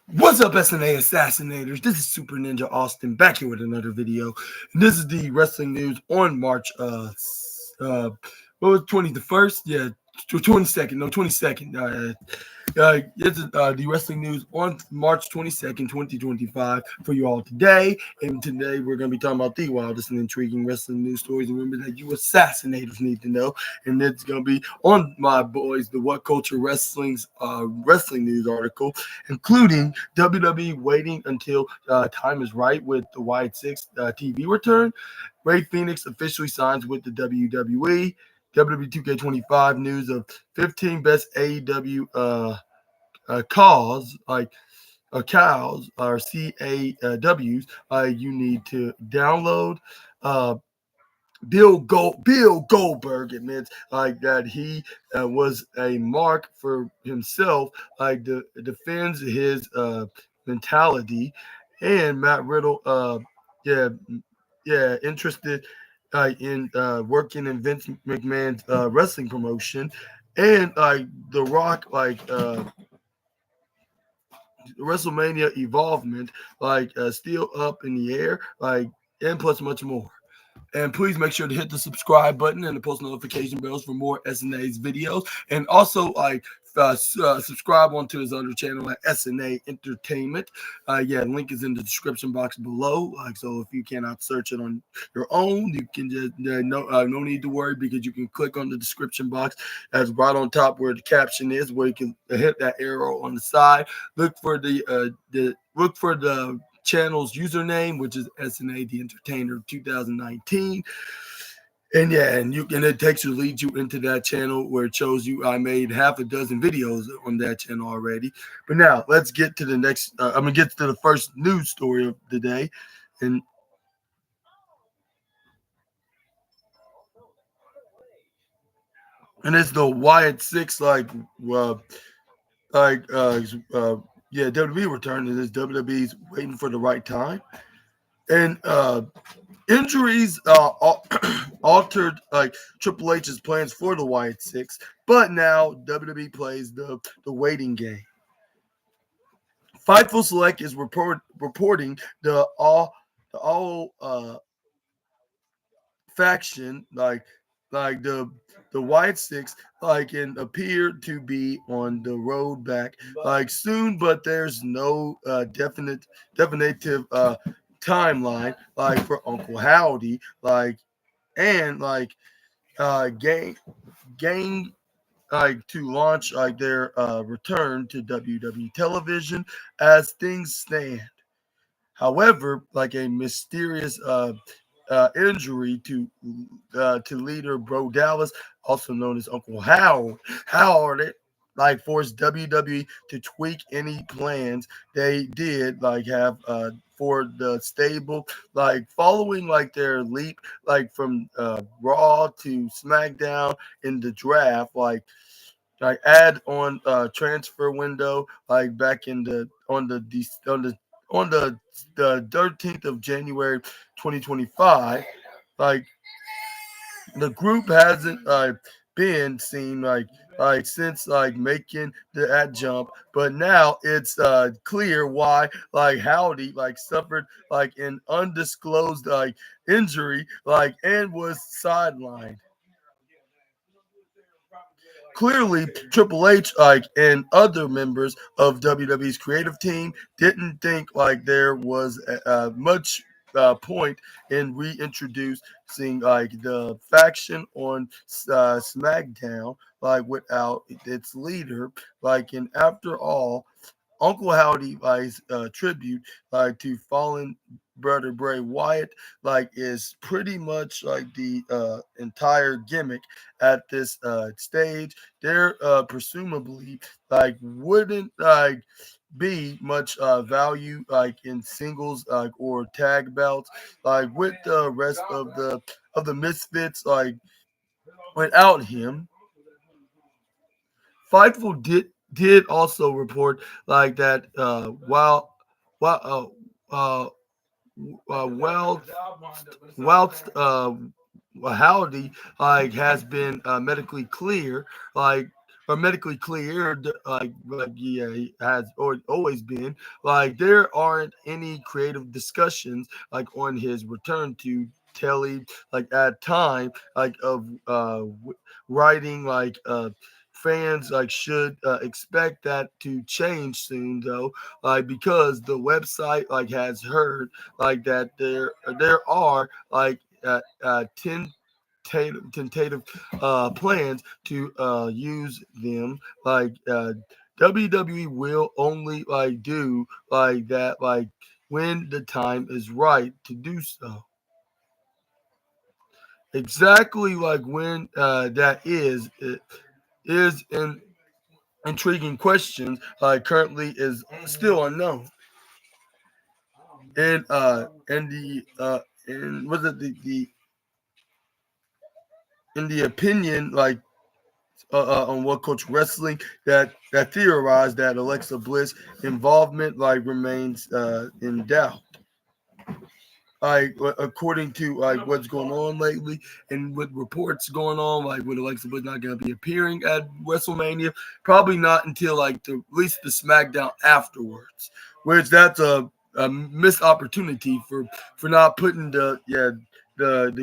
What's up, SNA Assassinators? This is Super Ninja Austin back here with another video. And this is the wrestling news on March what was 21st? Yeah, 22nd. No, 22nd. This is the wrestling news on March 22nd, 2025 for you all today. And today we're going to be talking about the wildest and intriguing wrestling news stories and rumors that you assassinators need to know. And it's going to be on my boys, the What Culture Wrestling's wrestling news article, including WWE waiting until time is right with the Wyatt Six TV return. Ray Phoenix officially signs with the WWE. WWE 2K25 news of 15 best AEW cows or CAWs you need to download. Uh, Bill Goldberg admits that he was a mark for himself, defends his mentality, and Matt Riddle, yeah, interested in working in Vince McMahon's wrestling promotion, and The Rock, WrestleMania involvement, still up in the air, and plus much more. And please make sure to hit the subscribe button and the post notification bells for more SNA's videos. And also, subscribe onto his other channel at SNA Entertainment. Link is in the description box below. So if you cannot search it on your own, you can just no need to worry, because you can click on the description box that's right on top where the caption is, where you can hit that arrow on the side. Look for the channel's username, which is SNA The Entertainer 2019. And it leads you into that channel where it shows you I made half a dozen videos on that channel already. But now let's get to the next. I'm gonna get to the first news story of the day, and it's the Wyatt Six WWE return. It is WWE's waiting for the right time, and injuries altered Triple H's plans for the Wyatt Six, but now WWE plays the waiting game. Fightful Select is reporting the all faction, the Wyatt Six, and appear to be on the road back soon, but there's no definitive timeline for Uncle Howdy, and gang to launch their return to WWE television as things stand. However, a mysterious injury to leader Bro Dallas, also known as Uncle Howard, forced WWE to tweak any plans they did have for the stable, following their leap from Raw to SmackDown in the draft, add on transfer window, back in the on the 13th of January 2025. Like the group hasn't been seen since making that jump, but now it's clear why Howdy suffered an undisclosed injury and was sidelined. Clearly, Triple H and other members of WWE's creative team didn't think there was much point in reintroducing the faction on SmackDown without its leader. And after all, Uncle Howdy tribute to fallen brother Bray Wyatt is pretty much the entire gimmick at this stage. There presumably wouldn't be much value in singles or tag belts with the rest of the misfits without him. Fightful did also report that while uh, whilst Howdy has been medically clear, or medically cleared, like yeah, he has or always been. Like there aren't any creative discussions like on his return to telly, like at time like of writing fans like should expect that to change soon though, like because the website like has heard like that there are like 10 tentative plans to use them. WWE will only like do like that like when the time is right to do so. Exactly like when that is it is an intriguing question. Currently is still unknown. And the in was it the opinion on what coach wrestling that theorized that Alexa Bliss involvement like remains in doubt. According to like what's going on lately and with reports going on, like with Alexa Bliss not going to be appearing at WrestleMania, probably not until like at least the SmackDown afterwards, which that's a missed opportunity for not putting the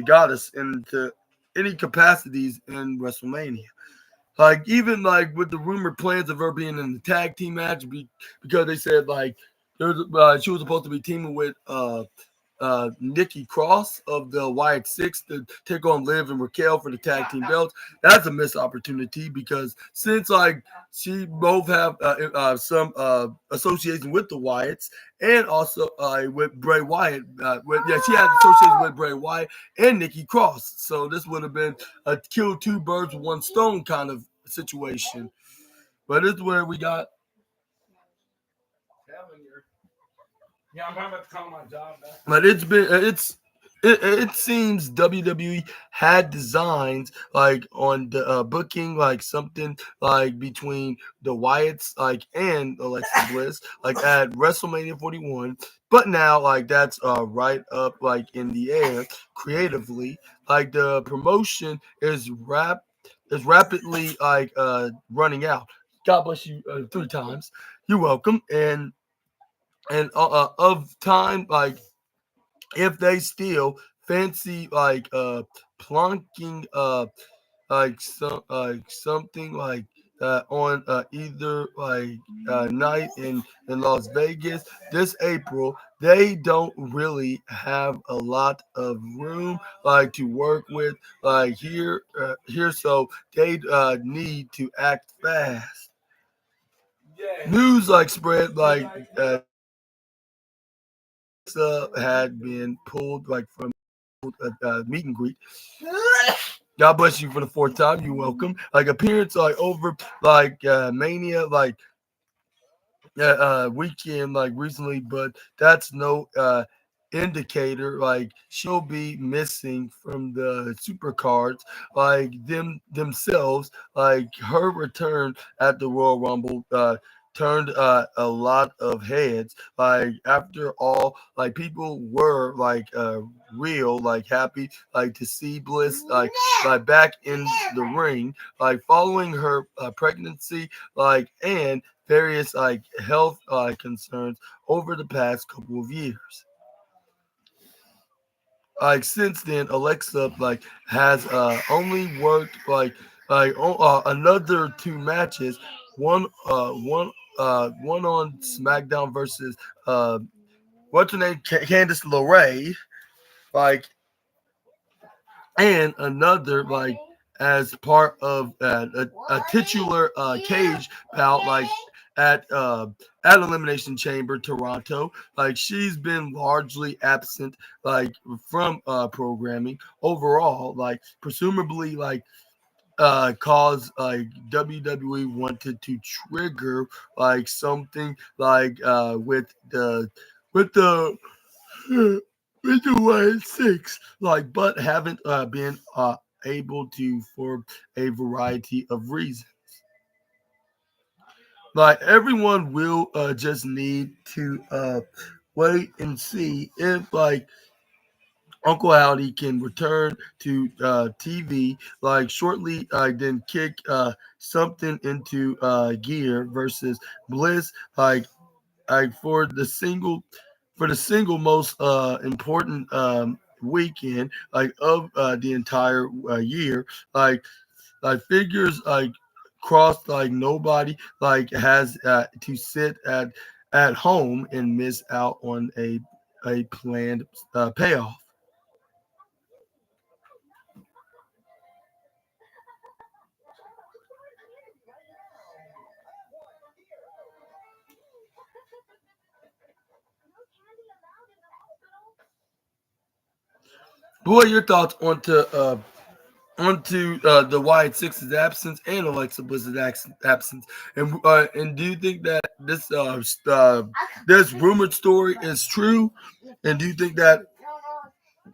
goddess into any capacities in WrestleMania. Like even like with the rumored plans of her being in the tag team match, because they said like she was supposed to be teaming with Nikki Cross of the Wyatt Six to take on Liv and Raquel for the tag team belts. That's a missed opportunity because since like she both have some association with the Wyatts and also with Bray Wyatt. She had association with Bray Wyatt and Nikki Cross. So this would have been a kill two birds with one stone kind of situation. But this is where we got. Yeah, I'm about to call my job back. But it seems WWE had designs like on the booking like something like between the Wyatts like and Alexa Bliss like at WrestleMania 41, but now like that's right up like in the air creatively. Like the promotion is rapidly like running out. God bless you 3 times. You're welcome. And of time like if they still fancy plunking something on either night in Las Vegas this April, they don't really have a lot of room like to work with here, so they need to act fast. News like spread had been pulled like from meet and greet. God bless you for the 4th time. You're welcome. Like appearance like over Mania weekend like recently, but that's no indicator like she'll be missing from the super cards like themselves. Like her return at the Royal Rumble turned a lot of heads. Like after all, like people were real like happy like to see Bliss like back in the ring like following her pregnancy and various health concerns over the past couple of years. Like since then, Alexa has only worked another 2 matches, one on SmackDown versus what's her name, Candice LeRae, like and another as part of a titular cage bout at uh, at Elimination Chamber Toronto. Like she's been largely absent from programming overall. Like presumably cause WWE wanted to trigger something with the with the way 6 but haven't been able to for a variety of reasons. Like everyone will just need to wait and see if Uncle Howdy can return to TV like shortly, then kick something into gear versus Bliss like for the single most important weekend like of the entire year like figures like crossed like nobody like has to sit at home and miss out on a planned payoff. What are your thoughts onto the Wyatt Six's absence and Alexa Bliss's absence, and do you think that this rumored story is true? And do you think that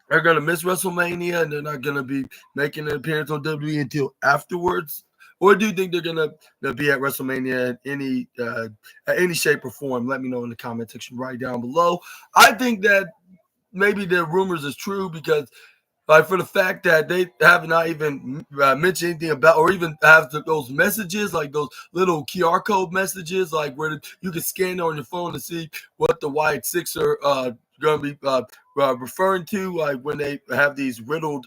they're gonna miss WrestleMania and they're not gonna be making an appearance on WWE until afterwards? Or do you think they're gonna be at WrestleMania in any shape or form? Let me know in the comment section right down below. I think that maybe the rumors is true because like for the fact that they have not even mentioned anything about, or even have those messages, like those little QR code messages, like where you can scan it on your phone to see what the White Six are going to be referring to, like when they have these riddled,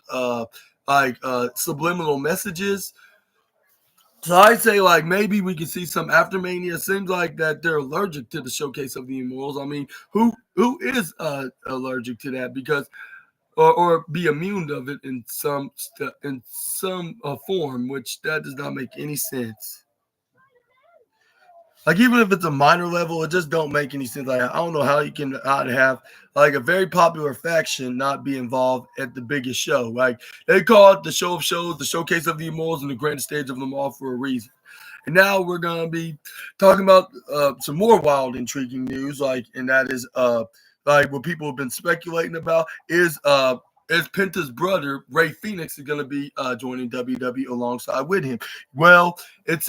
subliminal messages. So I'd say like maybe we can see some after Mania. It seems like that they're allergic to the showcase of the Immortals. I mean, who is allergic to that? Because or be immune of it in some form, which that does not make any sense. Like even if it's a minor level, it just don't make any sense. Like I don't know how you can not have like a very popular faction not be involved at the biggest show. Like they call it the show of shows, the showcase of the immortals, and the grand stage of them all for a reason. And now we're gonna be talking about some more wild, intriguing news, and that is like what people have been speculating about is Penta's brother Ray Phoenix is gonna be joining WWE alongside with him. Well, it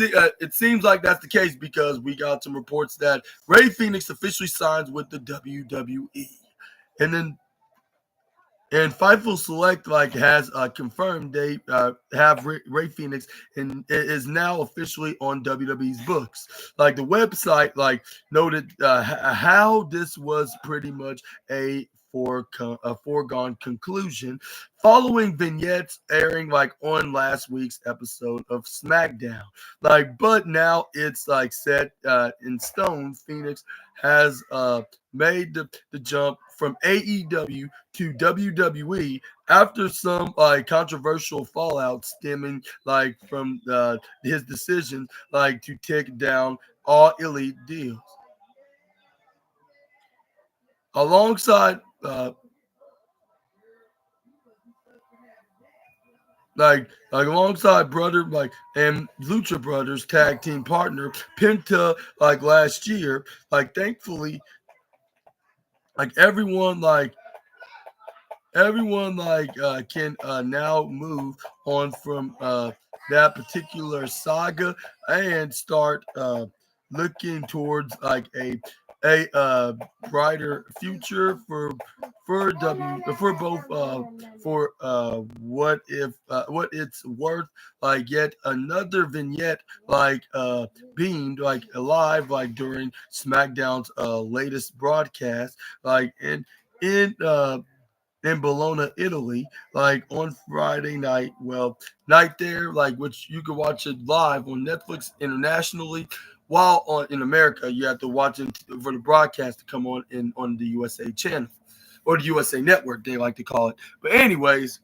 seems like that's the case because we got some reports that Ray Phoenix officially signs with the WWE, and then and Fightful Select like has confirmed they have Ray Phoenix and it is now officially on WWE's books. Like the website like noted how this was pretty much a foregone conclusion following vignettes airing like on last week's episode of SmackDown. Like, but now it's like set in stone. Phoenix has made the jump from AEW to WWE after some controversial fallout stemming like from his decision like to take down all elite deals alongside alongside brother and Lucha Brothers tag team partner Penta like last year. Like thankfully like everyone can now move on from that particular saga and start looking towards like a brighter future for both for what it's worth. Like yet another vignette beamed like live like during SmackDown's latest broadcast like in Bologna, Italy, like on Friday night. Well, night there, like which you can watch it live on Netflix internationally. While on in America, you have to watch it for the broadcast to come on the USA channel or the USA Network, they like to call it. But anyways,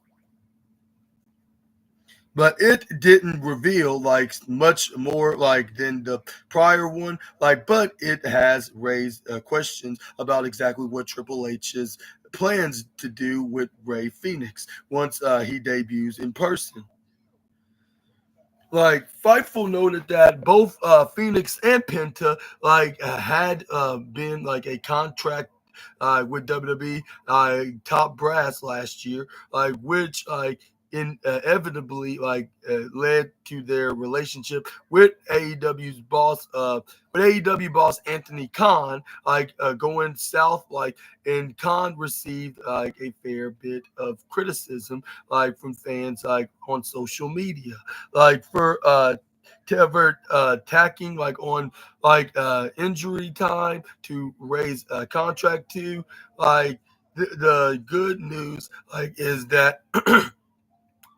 but it didn't reveal like much more like than the prior one like but it has raised questions about exactly what Triple H's plans to do with Ray Phoenix once he debuts in person. Like Fightful noted that both Phoenix and Penta had been like a contract with WWE top brass last year, like which inevitably led to their relationship with AEW's boss, with AEW boss Anthony Khan, going south. And Khan received a fair bit of criticism from fans on social media, for tacking on injury time to raise a contract to. The good news is that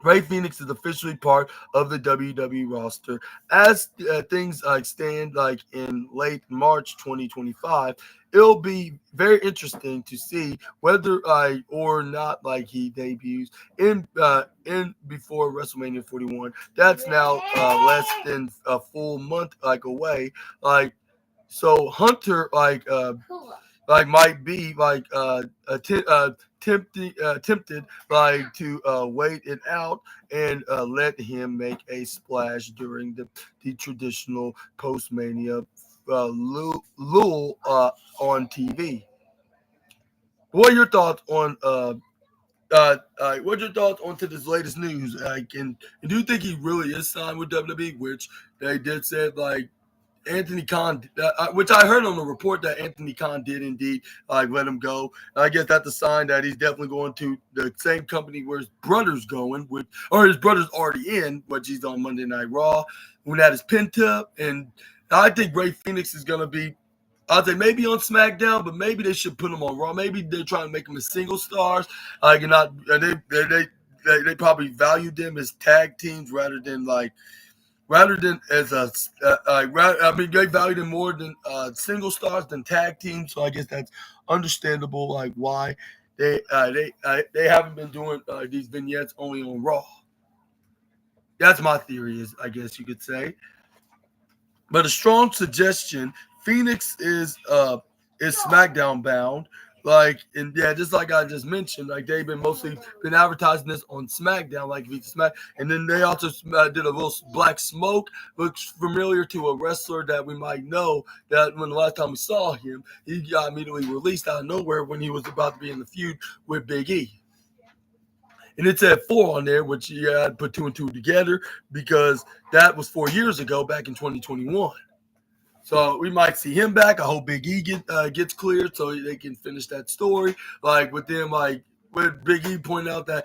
Ray Phoenix is officially part of the WWE roster. As things stand in late March 2025, it'll be very interesting to see whether or not he debuts in before WrestleMania 41. That's now less than a full month away. So Hunter might be tempted to wait it out and let him make a splash during the traditional post mania lull on TV. What are your thoughts on what's your thoughts on to this latest news? And do you think he really is signed with WWE? Which they did say Anthony Khan, which I heard on the report that Anthony Khan did indeed let him go. I guess that's a sign that he's definitely going to the same company where his brother's going, or his brother's already in, which he's on Monday Night Raw when that is Penta. And I think Ray Phoenix is going to be, I'd say maybe on SmackDown, but maybe they should put him on Raw. Maybe they're trying to make him as single stars. Not they probably valued them as tag teams rather than as a, I mean, they value them more than single stars than tag teams. So I guess that's understandable. Why they haven't been doing these vignettes only on Raw. That's my theory. Is I guess you could say. But a strong suggestion: Phoenix is SmackDown bound. And yeah, just like I just mentioned, they've been mostly been advertising this on SmackDown, and then they also did a little Black Smoke, looks familiar to a wrestler that we might know. That when the last time we saw him, he got immediately released out of nowhere when he was about to be in the feud with Big E. And it said 4 on there, which you had to put 2 and 2 together because that was 4 years ago, back in 2021. So we might see him back. I hope Big E gets cleared so they can finish that story. With them, with Big E pointing out that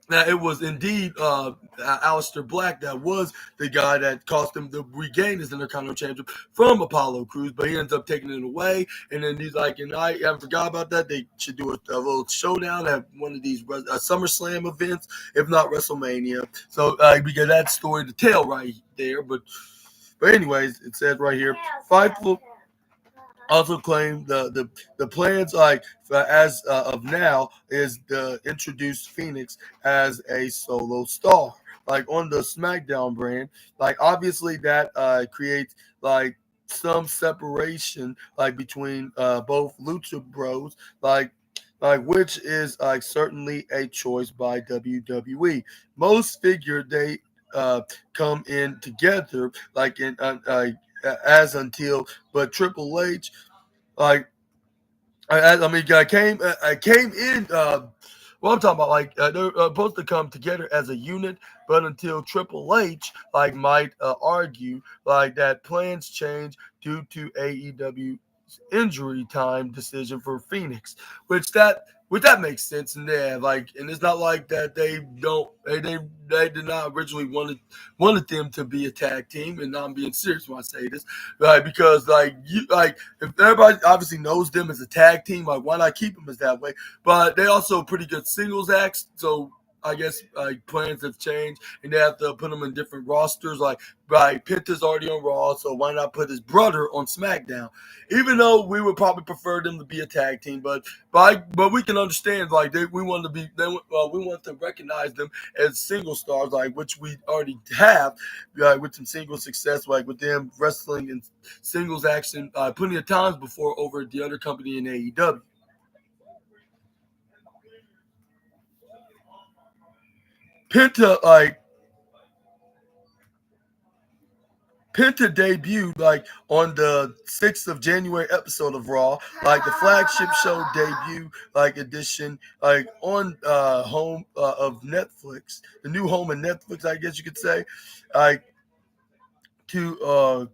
it was indeed Aleister Black that was the guy that cost him to regain his Intercontinental Championship from Apollo Crews, but he ends up taking it away. And then he's and I haven't forgot about that. They should do a little showdown at one of these SummerSlam events, if not WrestleMania. So because that story to tell right there. But anyways, it says right here, Fightful also claimed the plans as of now is to introduce Phoenix as a solo star on the SmackDown brand. Obviously that creates some separation between both Lucha Bros, which is certainly a choice by WWE. Most figured they come in together in as until, but Triple H like I mean I came in what I'm talking about they're supposed to come together as a unit, but until Triple H might argue that plans change due to AEW injury time decision for Phoenix, which that makes sense. And yeah, and it's not like that they don't they did not originally wanted them to be a tag team, and I'm being serious when I say this, because if everybody obviously knows them as a tag team, why not keep them as that way? But they also pretty good singles acts, so I guess plans have changed, and they have to put them in different rosters. Penta's already on Raw, so why not put his brother on SmackDown? Even though we would probably prefer them to be a tag team, but we can understand we want to be we want to recognize them as single stars, which we already have with some single success, with them wrestling in singles action plenty of times before over at the other company in AEW. Penta Penta debuted like on the 6th of January episode of Raw, like the flagship show debut like edition, like on home of Netflix, the new home of Netflix, I guess you could say, like to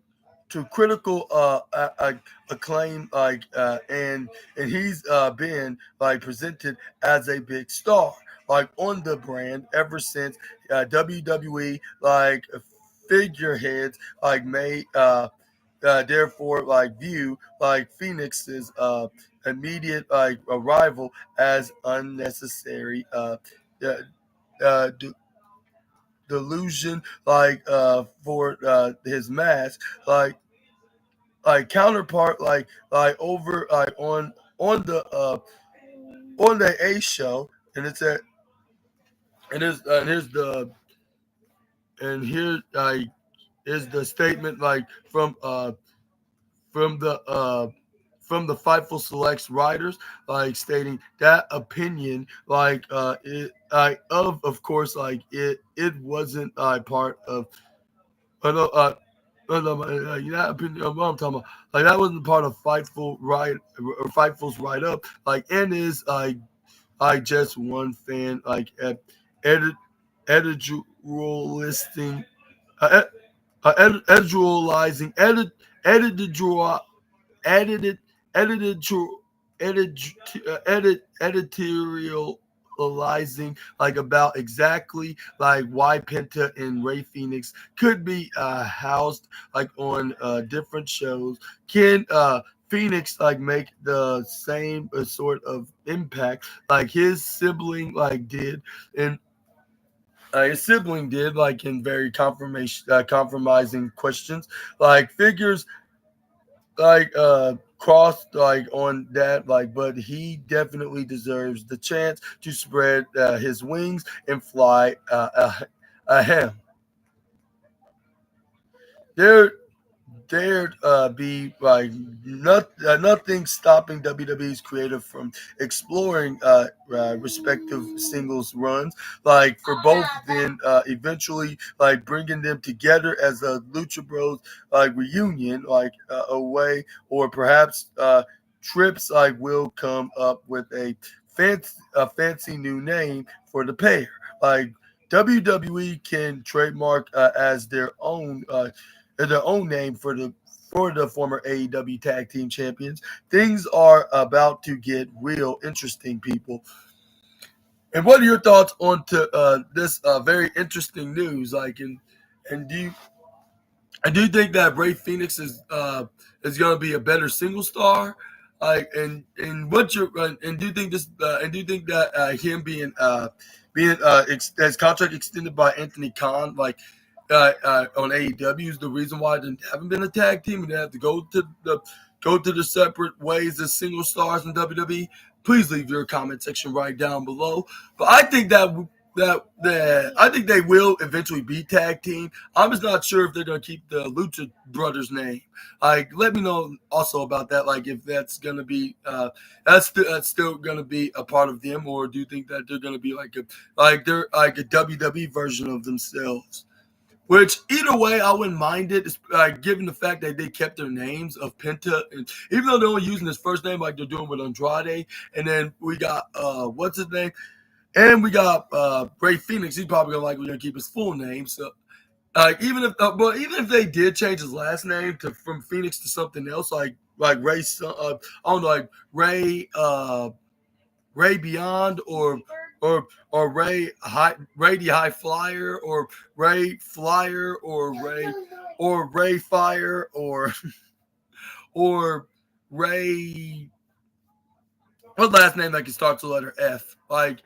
critical acclaim, and he's been like presented as a big star like on the brand ever since WWE like figureheads like may therefore like view like Phoenix's immediate like arrival as unnecessary uh, uh, delusion like for his mask like counterpart like over like on the A show, and it's at and here's the and here like is the statement like from the from the Fightful Selects writers, like stating that opinion, like it, of course, like it wasn't part of, that opinion. What I'm talking about, like that wasn't part of Fightful's write up, like and is like just one fan, like edit editorialisting, uh, editorializing, editorial edited edited edit editorializing like about exactly like why Penta and Ray Phoenix could be housed like on different shows. Can Phoenix like make the same sort of impact like his sibling did like in very compromising questions like figures like crossed like on that like, but he definitely deserves the chance to spread his wings and fly ahead. There there'd be like nothing stopping WWE's creative from exploring respective singles runs, like for both, then eventually like bringing them together as a Lucha Bros like reunion, like away, or perhaps Trips like will come up with a fancy new name for the pair, like. WWE can trademark as their own name for the former AEW Tag Team Champions. Things are about to get real interesting, people. And what are your thoughts on to this very interesting news? Like, and do you think that Ray Phoenix is going to be a better single star? Like, and what's your and do you think this and do you think that him being his contract extended by Anthony Khan like on AEW is the reason why they haven't been a tag team and they have to go to the separate ways as single stars in WWE? Please leave your comment section right down below. But I think that I think they will eventually be tag team. I'm just not sure if they're gonna keep the Lucha Brothers name. Like, let me know also about that. Like, if that's gonna be that's still gonna be a part of them, or do you think that they're gonna be like they're like a WWE version of themselves? Which either way, I wouldn't mind it, given the fact that they kept their names of Penta, and even though they're only using his first name like they're doing with Andrade, and then we got what's his name, and we got Ray Phoenix. He's probably we're gonna keep his full name. So even if they did change his last name to from Phoenix to something else, like Ray, I don't know, like Ray Beyond or Ray the High Flyer or Ray Flyer or Ray Fire or Ray, what last name that can start with the letter F? Like,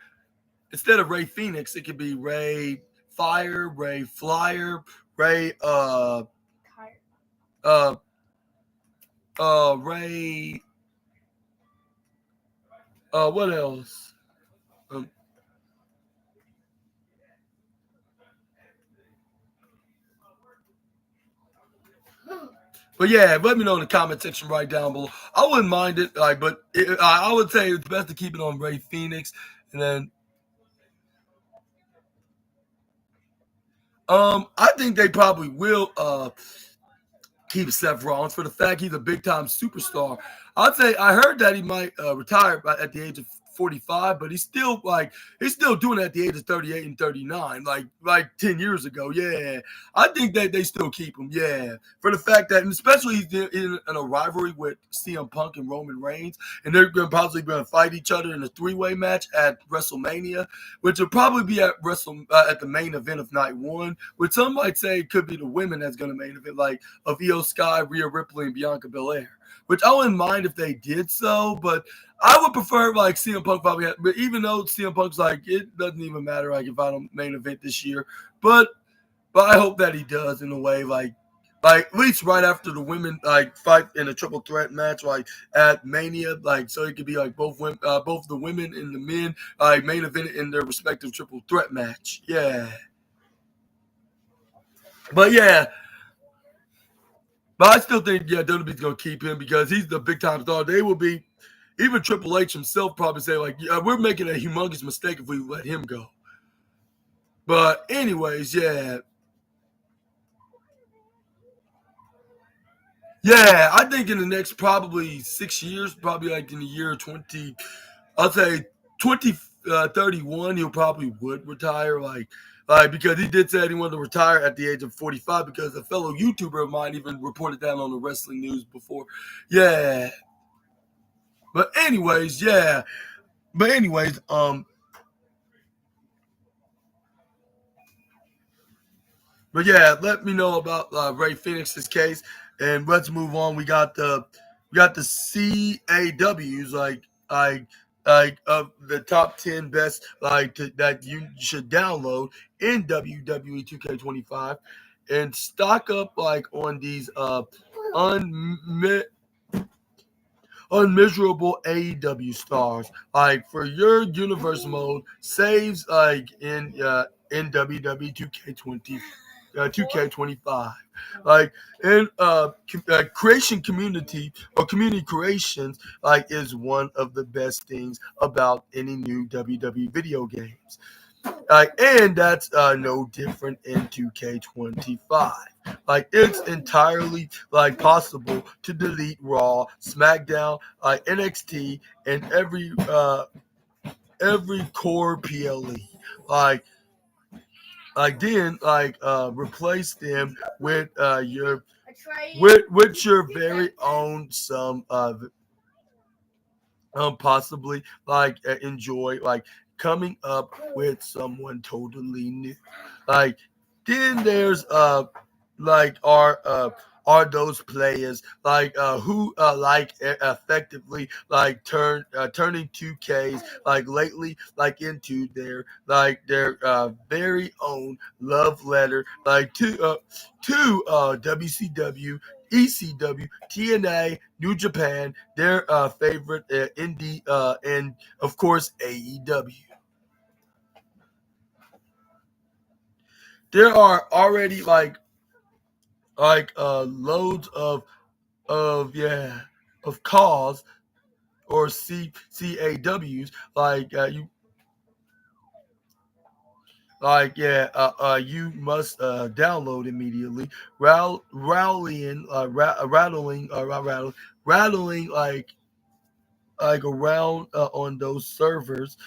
instead of Ray Phoenix, it could be Ray Fire, Ray Flyer, Ray uh Ray what else? Um, but yeah, let me know in the comment section right down below. I wouldn't mind it, like, but I would say it's best to keep it on Ray Phoenix, and then I think they probably will. keep Seth Rollins for the fact he's a big time superstar. I'd say I heard that he might retire at the age of 45, but he's still doing it at the age of 38 and 39, like 10 years ago. Yeah, I think that they still keep him. Yeah, for the fact that, and especially he's in a rivalry with CM Punk and Roman Reigns, and they're probably going to fight each other in a three-way match at WrestleMania, which will probably be at at the main event of night one. Which some might say it could be the women that's going to main event, like of Io Sky, Rhea Ripley, and Bianca Belair. Which I wouldn't mind if they did so, but I would prefer like CM Punk probably. But even though CM Punk's like, it doesn't even matter like if I don't main event this year, but I hope that he does in a way like at least right after the women like fight in a triple threat match like at Mania, like so it could be like both the women and the men like main event in their respective triple threat match. Yeah, but yeah. But I still think, yeah, WWE's going to keep him because he's the big time star. They will be, even Triple H himself probably say, like, yeah, we're making a humongous mistake if we let him go. But, anyways, yeah. Yeah, I think in the next probably 6 years, probably like in the year 20, I'll say 2031, he'll probably would retire. Like because he did say he wanted to retire at the age of 45 because a fellow YouTuber of mine even reported that on the wrestling news before. Yeah. But anyways, yeah. But anyways, but yeah, let me know about Ray Phoenix's case, and let's move on. We got the CAWs like of the top 10 best that you should download in WWE 2K25, and stock up like on these unmi- unmeasurable AEW stars. Like for your universe mode, saves like in WWE 2K25. Like in creation community or community creations like is one of the best things about any new WWE video games. And that's no different in 2K25. Like it's entirely like possible to delete Raw, SmackDown, NXT, and every core PLE. Like then replace them with your with your very own some possibly enjoy like coming up with someone totally new. Like then there's like are those players who effectively turning 2Ks like lately like into their very own love letter like to WCW, ECW, TNA, New Japan, their favorite indie, and of course AEW. There are already loads of calls or CAWs you you must download immediately. Rallying, rattling, rattling around on those servers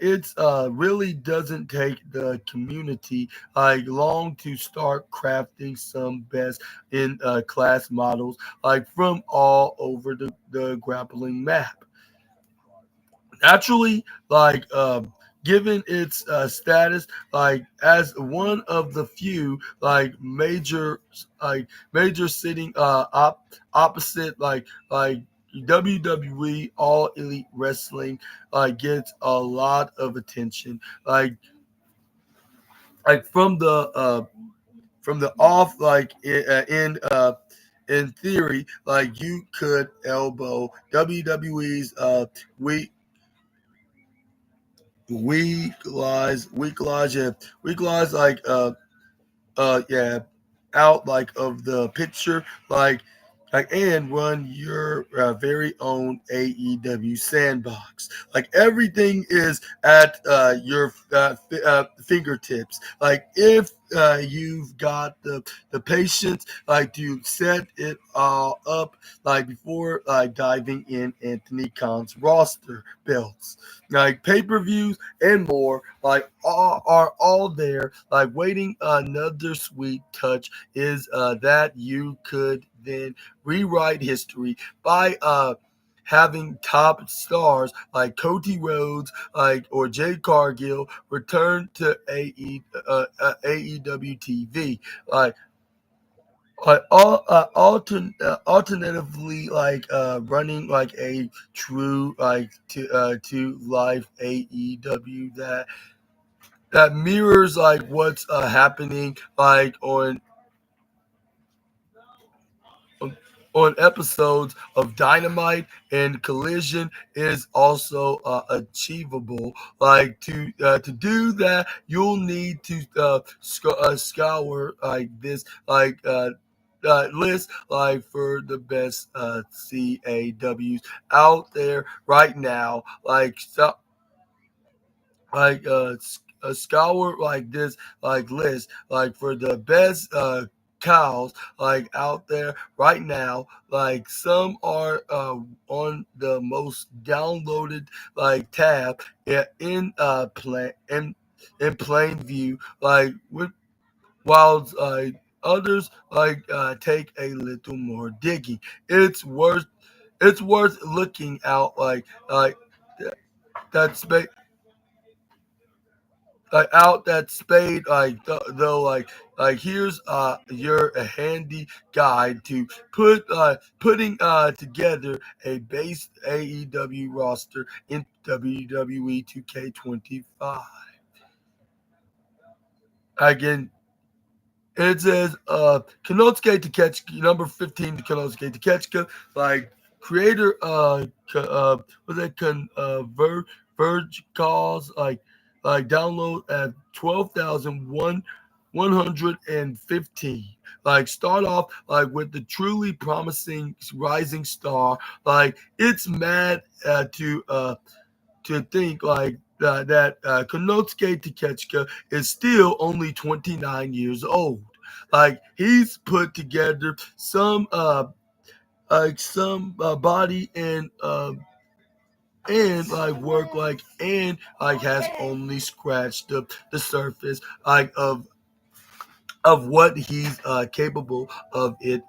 it's really doesn't take the community long to start crafting some best in class models from all over the grappling map. Naturally, given its status as one of the few major sitting opposite WWE All Elite Wrestling gets a lot of attention like from the off in theory you could elbow WWE's weak lies yeah out of the picture and run your very own AEW sandbox. Like everything is at your fingertips. Like if you've got the patience like to set it all up like before diving in Anthony Khan's roster belts, like pay-per-views and more, like all are all there. Like waiting, another sweet touch is that you could then rewrite history by having top stars like Cody Rhodes, like or Jade Cargill return to AEW TV. Like alternatively, like running like a true like to life AEW that mirrors like what's happening like on episodes of Dynamite and Collision is also achievable. Like to do that, you'll need to scour like this list like for the best CAWs out there right now. A scour like this like list like for the best cows like out there right now, like some are on the most downloaded like tab in in plain view, like with while others take a little more digging. It's worth looking out like that space out that spade though like here's your a handy guide to putting together a base AEW roster in WWE 2K25. Again, it says Konosuke Takeshita, number 15 to Konosuke Takeshita, like creator what's that Verge calls like download at 12,115. Like start off like with the truly promising rising star. Like it's mad to think like that Konosuke Takeshita is still only 29 years old. Like he's put together some body and like work and like has only scratched the surface like of what he's capable of if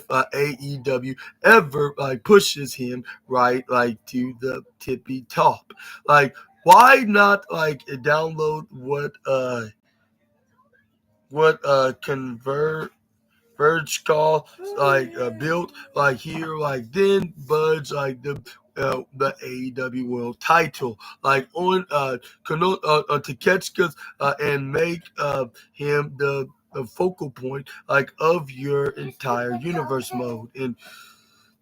AEW ever like pushes him right like to the tippy top. Like why not like download what convert Verge call like built like here like then budge like the AEW World Title like on Takeshita's and make him the focal point like of your entire universe mode and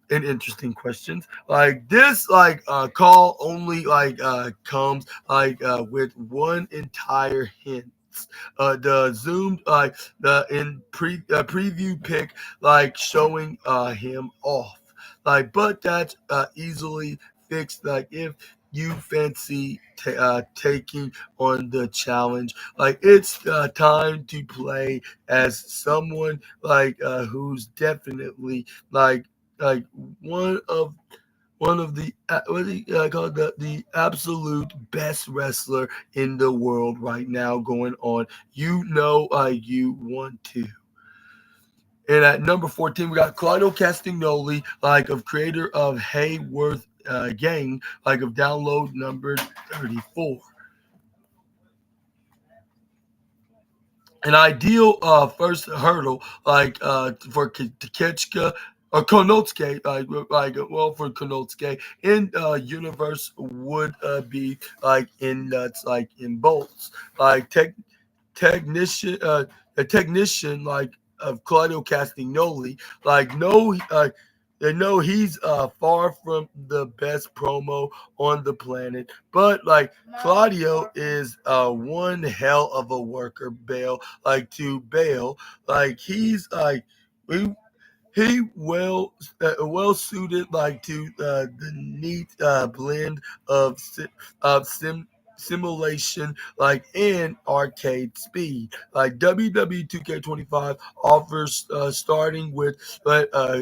interesting questions like this like call only like comes like with one entire hint, the zoomed the in preview pic like showing him off like but that's easily fixed like if you fancy taking on the challenge like it's time to play as someone like who's definitely like one of the what do you call the absolute best wrestler in the world right now going on. You want to. And at number 14, we got Claudio Castagnoli, like of creator of Hayworth Gang, like of download number 34. An ideal first hurdle for Takechka or Konosuke well for Konosuke in universe would be like in nuts like in bolts like technician a technician like of Claudio Castagnoli like no they know he's far from the best promo on the planet, but like Claudio is one hell of a worker, Bale. Like to Bale, like he's like we he well suited like to the neat blend of simulation, like and arcade speed. Like WWE 2K25 offers starting with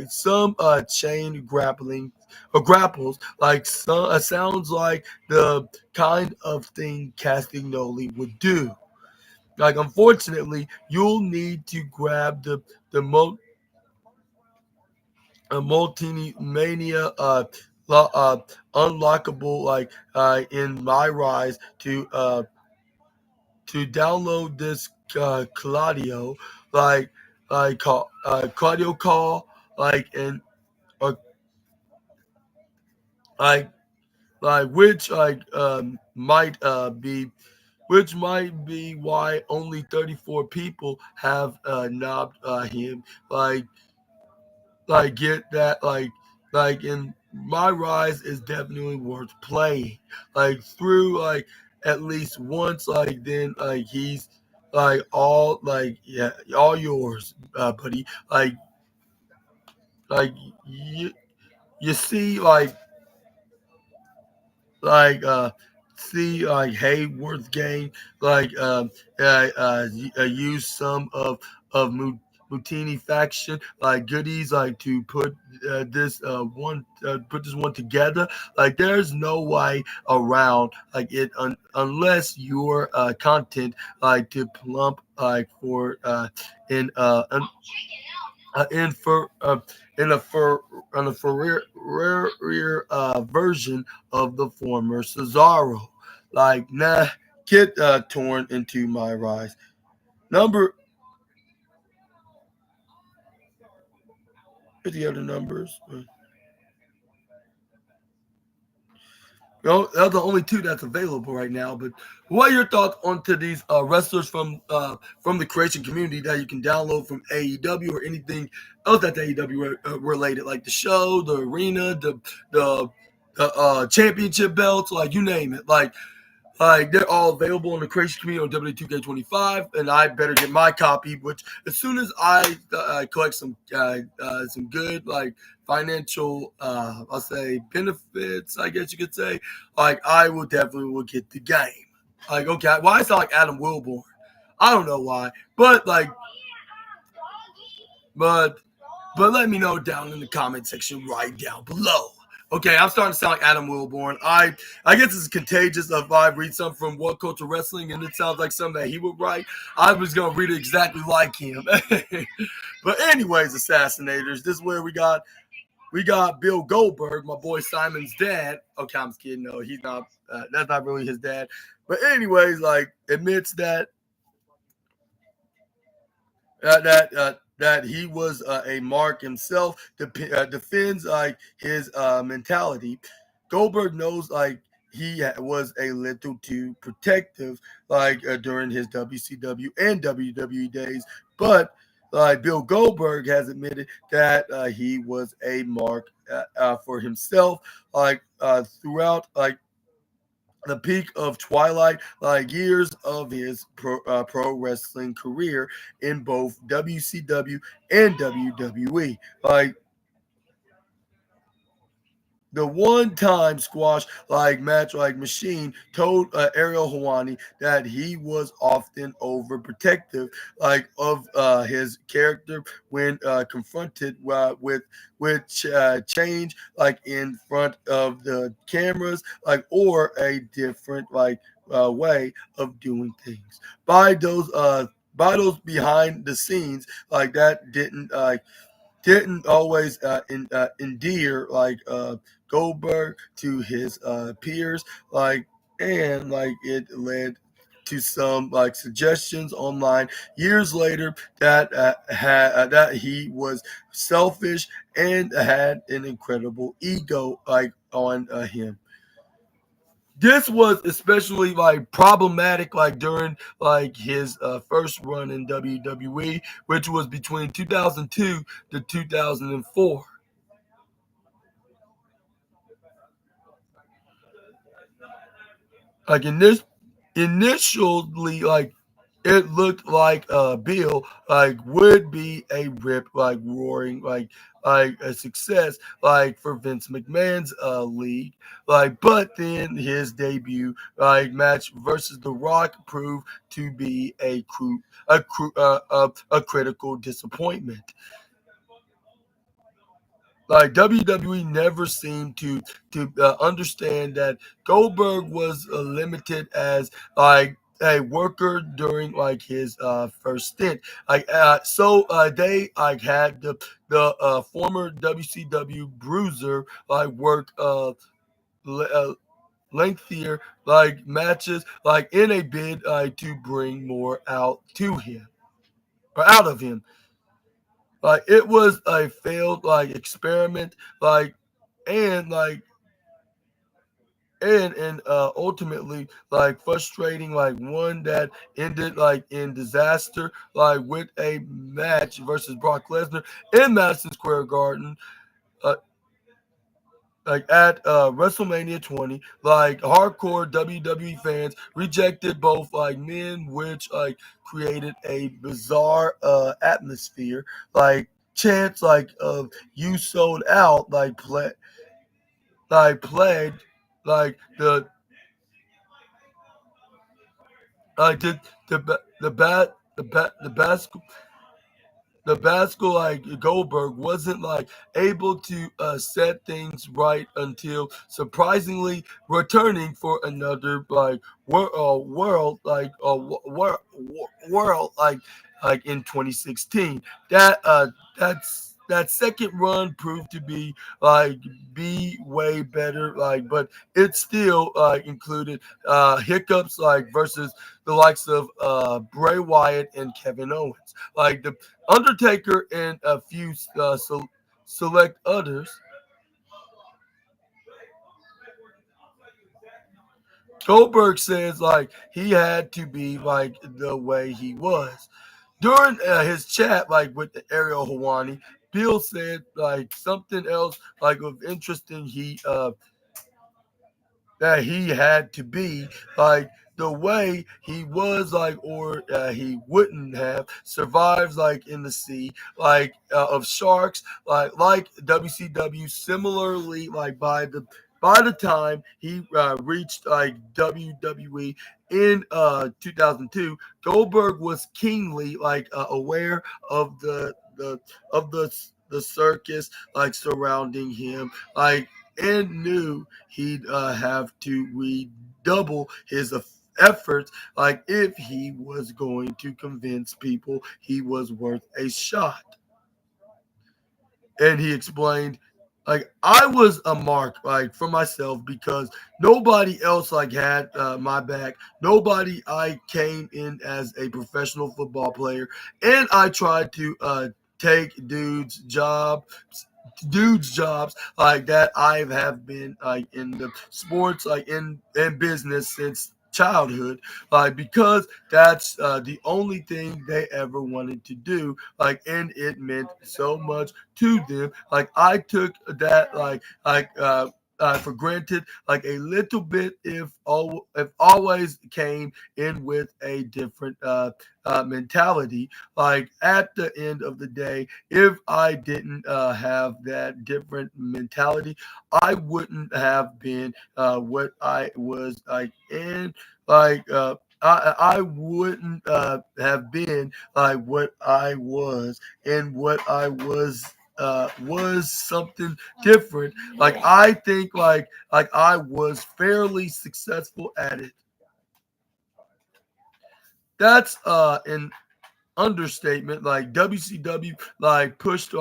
some chain grappling or grapples, like some sounds like the kind of thing Castagnoli would do. Like unfortunately, you'll need to grab the multi-mania unlockable like in my rise to download this Claudio Claudio call and uh, like which might be why only 34 people have knobbed him like get that in my rise is definitely worth playing through at least once then he's all yeah all yours buddy like you, you see like see Hayworth gain use some of Mutini faction goodies to put this one together. There's no way around it unless your content to plump for in for in a for on a for rare version of the former Cesaro. Nah, get torn into my rise. Number the other numbers. No, those are the only two that's available right now. But what are your thoughts onto these wrestlers from the creation community that you can download from AEW or anything else that's AEW related, like the show, the arena, the championship belts, you name it. They're all available on the creation community on W2K25, and I better get my copy. Which as soon as I collect some good financial, I'll say benefits, I guess you could say, I will definitely will get the game. Okay, why I sound like Adam Wilborn? I don't know why, but but let me know down in the comment section right down below. Okay, I'm starting to sound like Adam Wilborn. I guess it's contagious if I read something from What Culture Wrestling and it sounds like something that he would write. I was gonna read it exactly like him. But anyways, assassinators, this is where we got Bill Goldberg, my boy Simon's dad. Okay, I'm just kidding. No, he's not. That's not really his dad. But anyways, admits that he was a mark himself. Defends his mentality. Goldberg knows he was a little too protective during his WCW and WWE days, but Bill Goldberg has admitted that he was a mark for himself throughout the peak of twilight years of his pro wrestling career in both WCW and WWE. The one-time squash match machine told Ariel Hawani that he was often overprotective of his character when confronted with change in front of the cameras or a different way of doing things by those behind the scenes that didn't always endear Goldberg to his peers, and it led to some suggestions online years later that he was selfish and had an incredible ego on him. This was especially problematic during his first run in WWE, which was between 2002 to 2004. In this initially it looked like Bill would be a rip roaring a success for Vince McMahon's league but then his debut match versus The Rock proved to be a critical disappointment. WWE never seemed to understand that Goldberg was limited as a worker during his first stint. They had the former WCW Bruiser work le- uh, lengthier matches in a bid to bring more out to him or out of him. It was a failed experiment, and ultimately frustrating one that ended in disaster with a match versus Brock Lesnar in Madison Square Garden uh, at WrestleMania 20. Hardcore WWE fans rejected both men, which created a bizarre atmosphere. Chants of "you sold out" played the the bat the basket the Basco Goldberg wasn't able to set things right until surprisingly returning for another world world in 2016. That second run proved to be way better but it still included hiccups versus the likes of Bray Wyatt and Kevin Owens. The Undertaker and a few select others. Goldberg says he had to be the way he was. During his chat with Ariel Hawani, Bill said something else of interesting that he had to be the way he was or he wouldn't have survived in the sea of sharks like WCW. Similarly by the time he reached WWE in 2002, Goldberg was keenly aware of the circus surrounding him and knew he'd have to redouble his efforts if he was going to convince people he was worth a shot. And he explained I was a mark for myself because nobody else had my back. Nobody. I came in as a professional football player and I tried to take dudes jobs that I have been in the sports in business since childhood because that's the only thing they ever wanted to do and it meant so much to them. I took that for granted a little bit if always came in with a different mentality at the end of the day. If I didn't have that different mentality, I wouldn't have been what I was in I wouldn't have been what I was, and what I was something different. I think I was fairly successful at it. That's an understatement. WCW pushed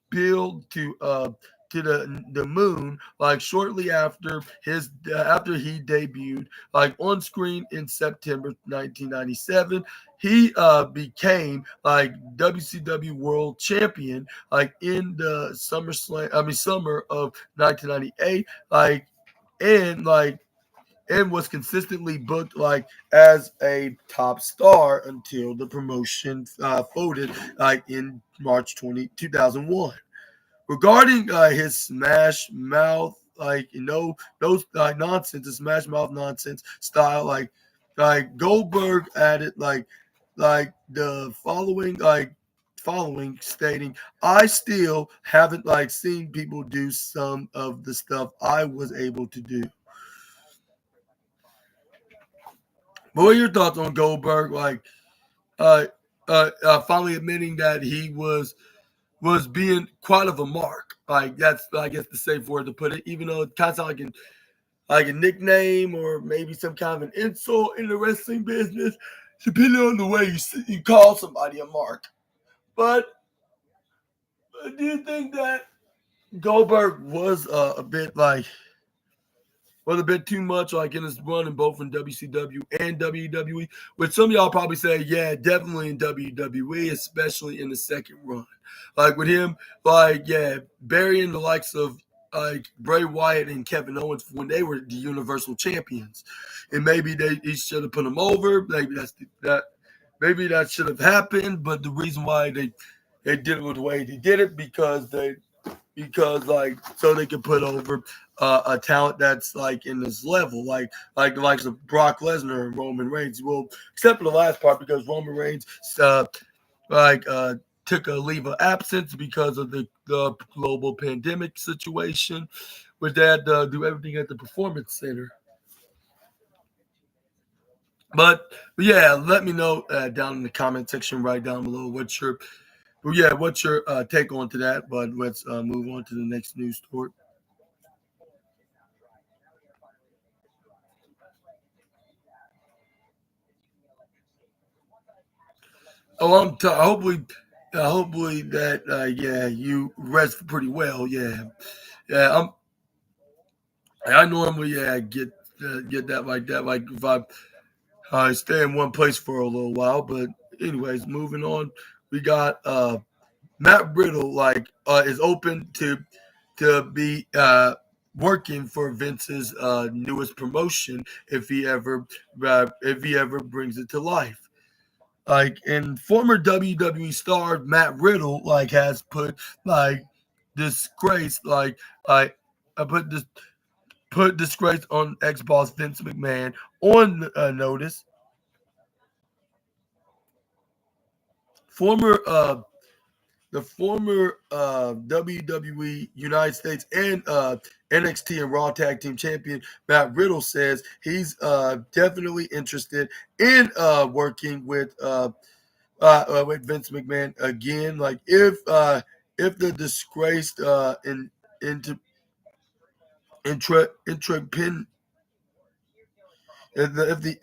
Bill to the moon shortly after he debuted on screen in September 1997. He became WCW World Champion in the summer of 1998 and was consistently booked as a top star until the promotion folded in March 2001. Regarding his Smash Mouth, no nonsense, the Smash Mouth nonsense style, Goldberg added like the following stating, I still haven't like seen people do some of the stuff I was able to do. But what are your thoughts on Goldberg? Like, uh, finally admitting that he was being quite of a mark. Like that's I guess the safe word to put it. Even though it kind of sounds like a nickname or maybe some kind of an insult in the wrestling business, depending on the way you call somebody a mark. But do you think that Goldberg was a bit too much, like in his run in both in WCW and WWE? Which some of y'all probably say, yeah, definitely in WWE, especially in the second run. Like with him, like yeah, burying the likes of like Bray Wyatt and Kevin Owens when they were the Universal Champions, and maybe he should have put them over. Maybe that should have happened. But the reason why they did it the way they did it because like so they can put over a talent that's like in this level, like the likes of Brock Lesnar and Roman Reigns. Well, except for the last part because Roman Reigns like took a leave of absence because of the global pandemic situation, with that do everything at the performance center. But yeah, let me know down in the comment section right down below what's your take on to that. But let's move on to the next news story. Hopefully that yeah you rest pretty well. Yeah, yeah. I normally get that like that like if I stay in one place for a little while. But anyways, moving on, we got Matt Riddle like is open to be working for Vince's newest promotion if he ever brings it to life. Like and former WWE star Matt Riddle like has put like disgrace like I put disgrace on ex boss Vince McMahon on notice. Former the former WWE United States and NXT and Raw Tag Team Champion Matt Riddle says he's definitely interested in working with Vince McMahon again. Like if the disgraced into intra if the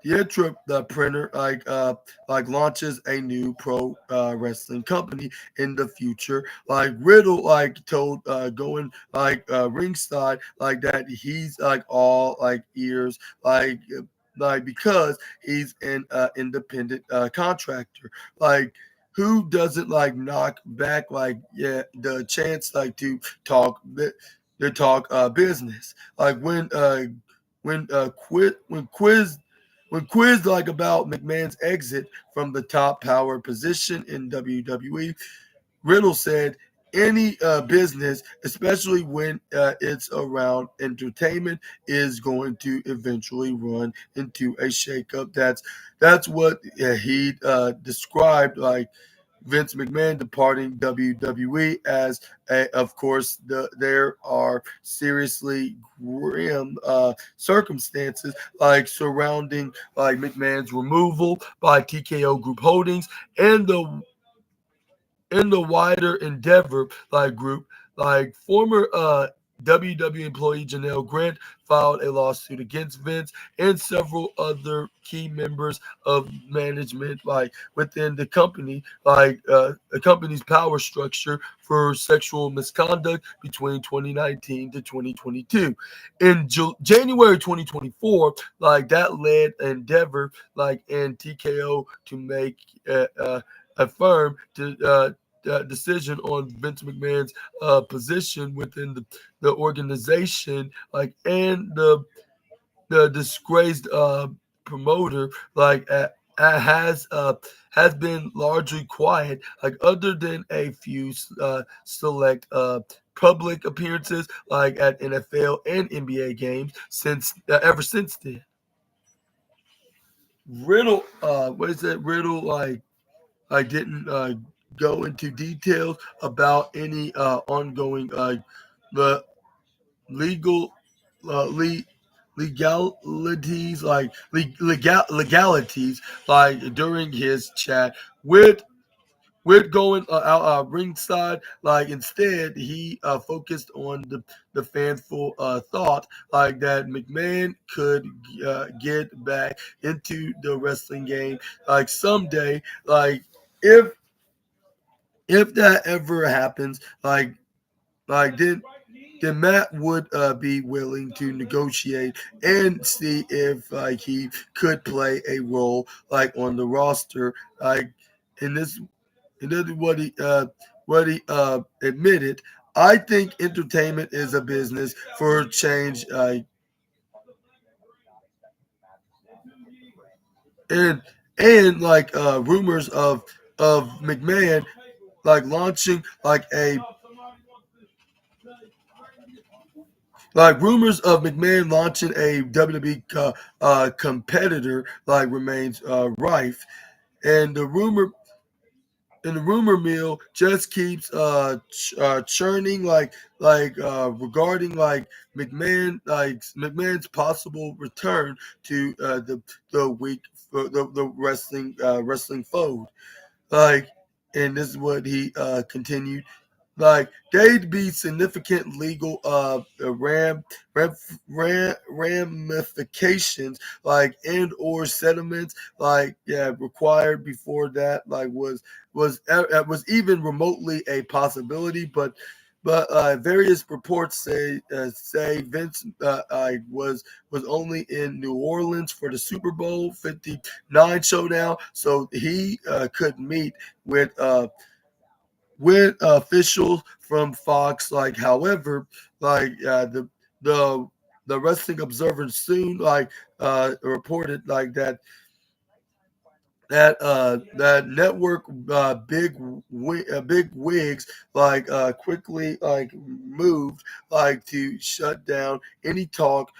intro the printer like launches a new pro wrestling company in the future, like Riddle like told going ringside like that he's like all like ears like because he's an independent contractor, like who doesn't like knock back like yeah the chance like to talk business, like when quizzed like about McMahon's exit from the top power position in WWE, Riddle said any business, especially when it's around entertainment, is going to eventually run into a shakeup. That's what he described like Vince McMahon departing WWE as, of course, there are seriously grim circumstances like surrounding like McMahon's removal by TKO Group Holdings and the wider Endeavor like group, like former WWE employee Janelle Grant filed a lawsuit against Vince and several other key members of management, like within the company, like the company's power structure for sexual misconduct between 2019 to 2022. In January 2024, like that led Endeavor, like and TKO to make a firm decision on Vince McMahon's position within the organization, like and the disgraced promoter, like has been largely quiet, like other than a few select public appearances, like at NFL and NBA games since ever since then. Riddle, what is that? Riddle, like I didn't go into details about any ongoing the legal le- legalities legalities like during his chat with going out ringside. Like instead, he focused on the fanful thought like that McMahon could get back into the wrestling game like someday. Like if that ever happens, then Matt would be willing to negotiate and see if like he could play a role like on the roster. Like in this, and this is what he admitted. I think entertainment is a business for change, and like rumors of McMahon like launching rumors of McMahon launching a WWE competitor like remains rife, and the rumor mill just keeps churning regarding McMahon's possible return to the week the wrestling fold. Like, and this is what he continued. Like, they'd be significant legal ram, ramifications, like and or settlements, required before that, was even remotely a possibility. But various reports say Vince was only in New Orleans for the Super Bowl 59 showdown, so he could meet with officials from Fox. Like, however, the the Wrestling Observer soon reported that network big wigs quickly moved to shut down any talk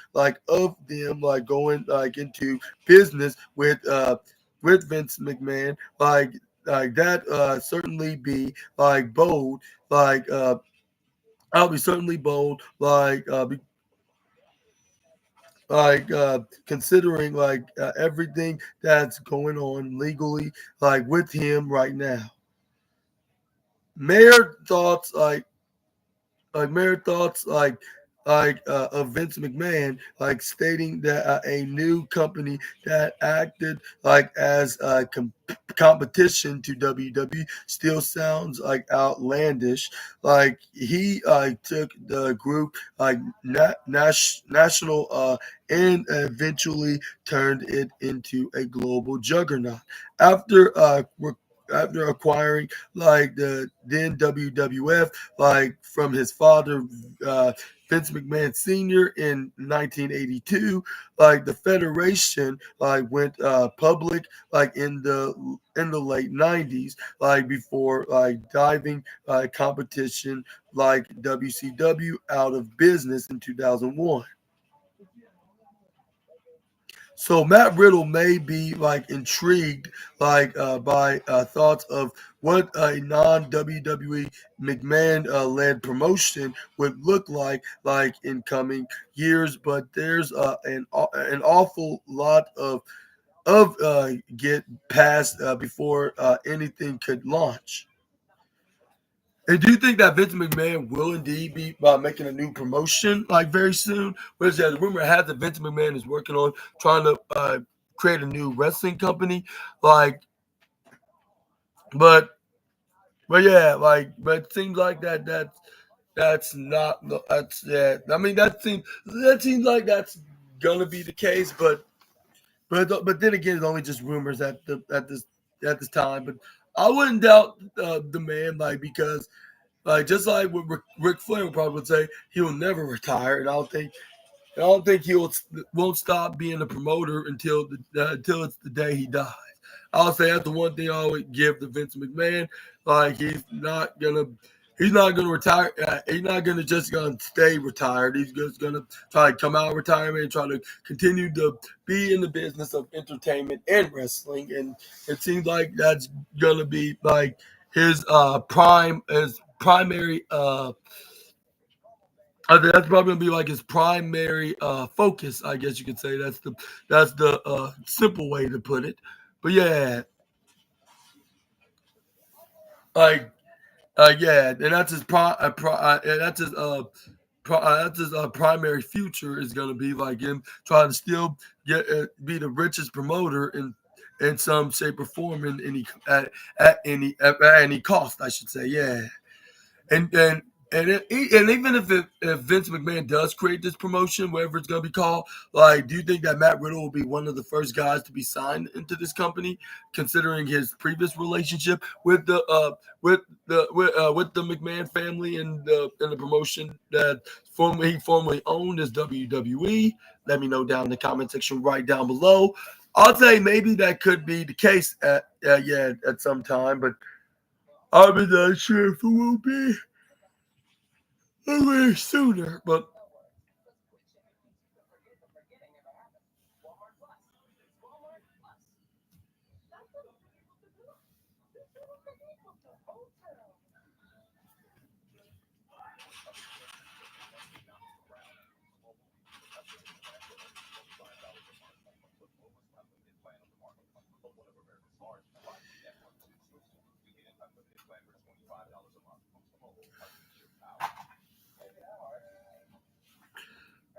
of them going into business with Vince McMahon. That certainly be bold. I'll be certainly bold. Considering everything that's going on legally with him right now. Mayor thoughts Mayor thoughts of Vince McMahon stating that a new company that acted as a competition to WWE still sounds outlandish. He took the group national and eventually turned it into a global juggernaut after after acquiring the then WWF from his father, Vince McMahon Sr. in 1982. The federation went public in the late 90s, before diving competition WCW out of business in 2001. So Matt Riddle may be intrigued by thoughts of what a non WWE McMahon led promotion would look in coming years, but there's an awful lot of get past before anything could launch. And do you think that Vince McMahon will indeed be making a new promotion very soon? Whereas the rumor has that Vince McMahon is working on trying to create a new wrestling company. Like, but yeah, but it seems like that's not that's yeah. I mean that seems like that's gonna be the case, but then again, it's only just rumors at this time. But I wouldn't doubt the man because. Just like what Ric Flair probably would say, he will never retire, and I don't think he won't stop being a promoter until it's the day he dies. I'll say that's the one thing I always give to Vince McMahon. He's not gonna. He's not going to retire. He's not going to just going to stay retired. He's just going to try to come out of retirement and try to continue to be in the business of entertainment and wrestling. And it seems like that's going to be like his his primary. I think that's probably going to be like his primary focus. I guess you could say that's the simple way to put it. But yeah, like yeah, and that's his and that's his primary future is going to be like him trying to still get be the richest promoter in some shape or form in any at any cost, I should say. Yeah, and and even if Vince McMahon does create this promotion, whatever it's gonna be called, like, do you think that Matt Riddle will be one of the first guys to be signed into this company, considering his previous relationship with the McMahon family and the promotion that he formerly owned as WWE? Let me know down in the comment section right down below. I'll say maybe that could be the case at some time, but I'm not sure if it will be a little sooner. But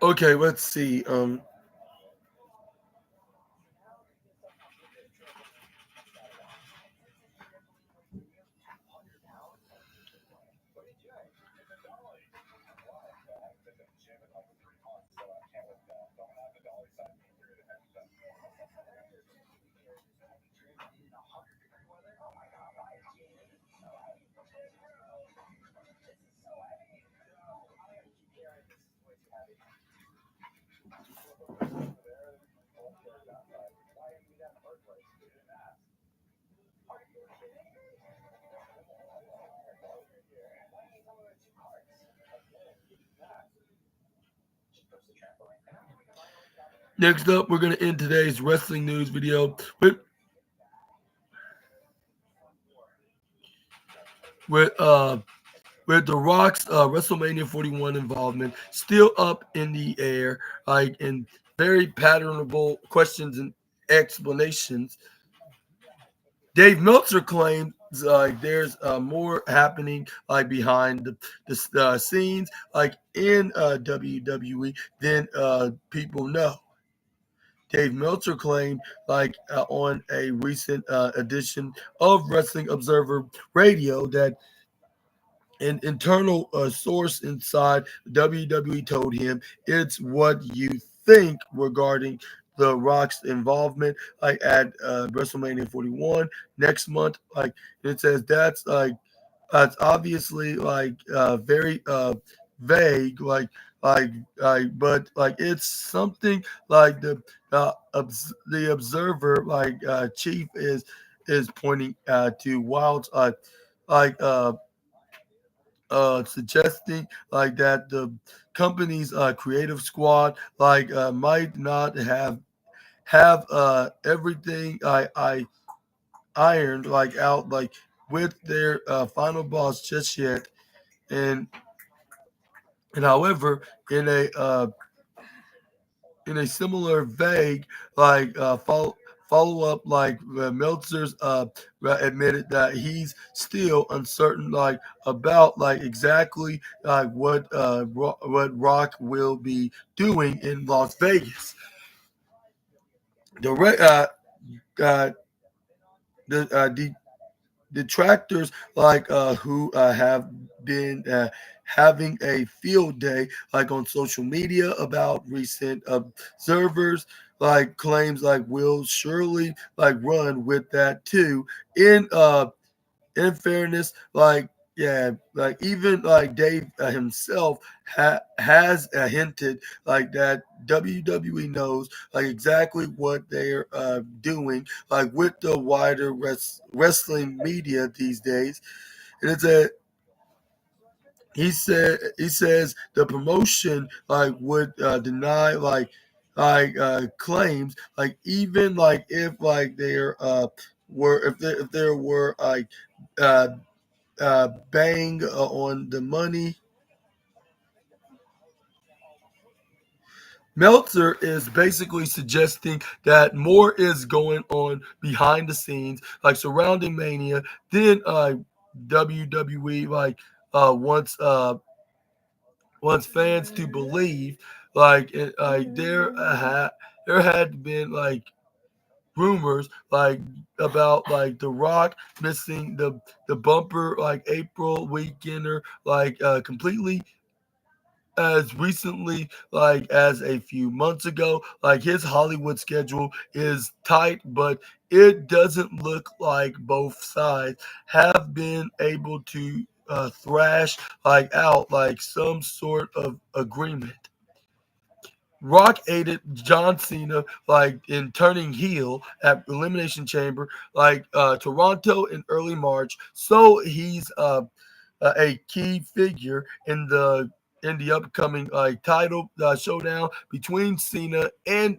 okay, let's see. Next up, we're gonna end today's wrestling news video with uh with the Rock's WrestleMania 41 involvement still up in the air, like in very patternable questions and explanations. Dave Meltzer claims like there's more happening like behind the scenes, like in WWE than people know. Dave Meltzer claimed, like on a recent edition of Wrestling Observer Radio, that an internal source inside WWE told him it's what you think regarding the Rock's involvement, like at WrestleMania 41 next month. Like it says that's obviously like very vague, but like it's something like the observer chief is pointing to Wild's like suggesting like that the company's creative squad might not have everything I ironed like out like with their final boss just yet, and however in a similar vague follow up, like Meltzer's admitted that he's still uncertain like about like exactly like what Rock will be doing in Las Vegas. The uh, the detractors who have been having a field day like on social media about recent observers like claims like will surely like run with that too. In fairness, like yeah, like even like Dave himself has hinted like that WWE knows like exactly what they're doing like with the wider wrestling media these days, and it's a He says the promotion like would deny claims like even like if like there were if there were like uh bang on the money. Meltzer is basically suggesting that more is going on behind the scenes, like surrounding Mania, than WWE wants wants fans to believe. There had been like rumors like about like The Rock missing the bumper like April weekender completely as recently like as a few months ago. Like his Hollywood schedule is tight, but it doesn't look like both sides have been able to thrash out like some sort of agreement. Rock aided John Cena in turning heel at Elimination Chamber Toronto in early March. So he's a key figure in the upcoming title showdown between Cena and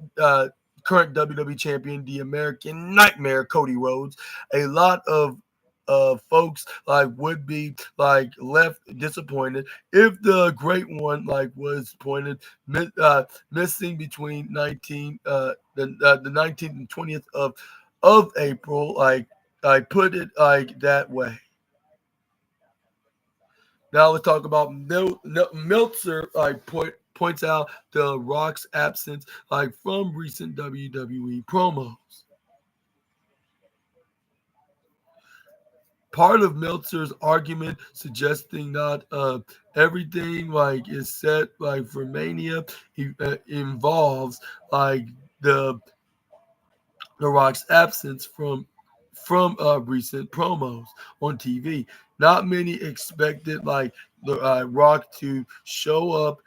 current WWE champion, the American Nightmare, Cody Rhodes. A lot of folks would be left disappointed if the great one was pointed missing between the 19th and 20th of April. I put it like that way. Now let's talk about Meltzer. Points out the Rock's absence from recent WWE promos. Part of Meltzer's argument suggesting not everything is set for Mania involves the the Rock's absence from recent promos on TV. Not many expected the Rock to show up